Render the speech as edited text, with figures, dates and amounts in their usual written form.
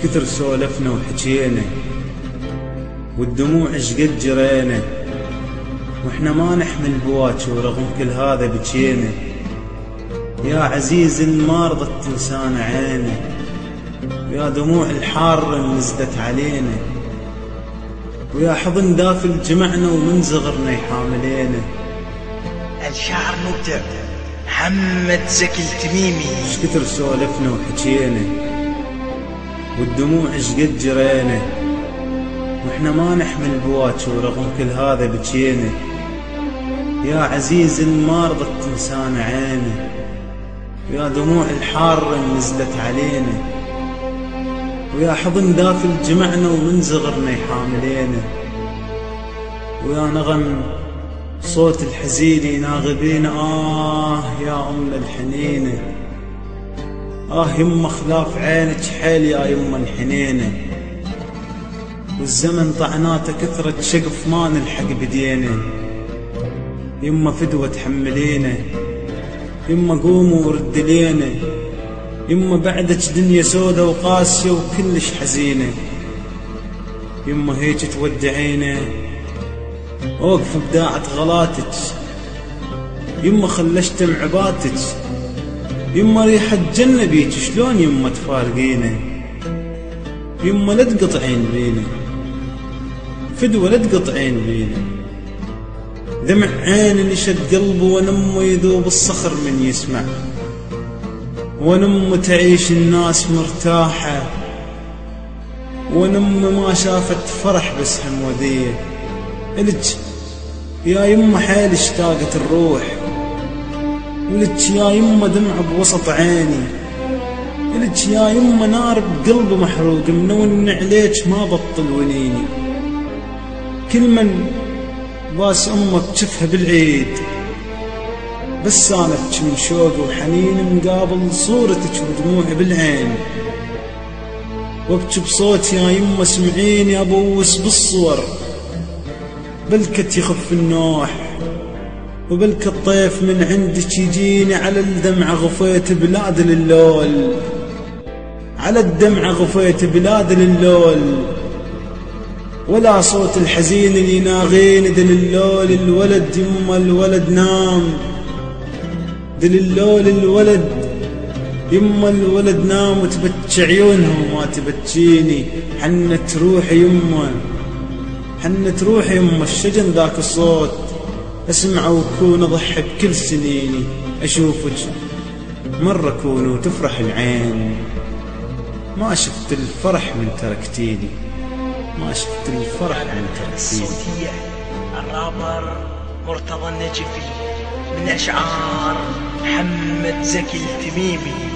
كثر سولفنا وحكينا والدموع شقد جرينا، واحنا ما نحمل بواكي ورغم كل هذا بكينا. يا عزيز ما رضت تنسانا عيني، ويا دموع الحارة نزلت علينا، ويا حضن دافل جمعنا ومن صغرنا يحاملينا. الشاعر مبدع محمد زكي التميمي. كثر سولفنا وحكينا والدموع شقد جرينا، واحنا ما نحمل بواكي ورغم كل هذا بكينا. يا عزيز ما رضت تنسانا عيني، ويا دموع الحارة نزلت علينا، ويا حضن دافل جمعنا ومن صغرنا يحاملينا. ويا نغم صوت الحزين يناغبين، يا أم الحنينة، يما خلاف عينك حيل يا يما الحنينة. والزمن طعناته كثرة شقف ما نلحق بدينا، يما فدوة تحملينا، يما قوموا ورد لينا، يما بعدك دنيا سودة وقاسية وكلش حزينة. يما هيك تودعينا اوقف بداعة غلاتك، يما خلشت معباتك، يما ريحة جنة بيك شلون يما تفارقينا. يما لا تقطعين بينا فدوة، لا تقطعين بينا. دمع عين نشد قلبه ونمه يذوب الصخر من يسمع، ونمه تعيش الناس مرتاحة، ونمه ما شافت فرح بس هم وذية. إلك يا يما حيل اشتاقت الروح، ولك يا يما دمع بوسط عيني، إلك يا يما نار بقلبي محروق منون عليك ما بطل ونيني. كل من باس أمك شفها بالعيد بس أنا أبكي من شوق وحنين مقابل صورتك ودموعي بالعين، وابكي بصوت يا يما اسمعيني أبوس بالصور. بلكت يخف النوح وبلك الطيف من عندك يجيني، على الدمع غفيت بلاد اللول، على الدمع غفيت بلاد اللول. ولا صوت الحزين اللي يناغيني دللول الولد، يما الولد نام دللول الولد، يما الولد نام وتبكي عيونها وما تبكيني. حنت روحي يما، حنت روحي يما الشجن ذاك الصوت اسمعه وكون اضحي بكل سنيني. اشوفك مرة كون وتفرح العين، ما شفت الفرح من تركتيني، ما شفت الفرح من تركتيني. الصوتية الرابر مرتضى النجفي من أشعار محمد زكي التميمي.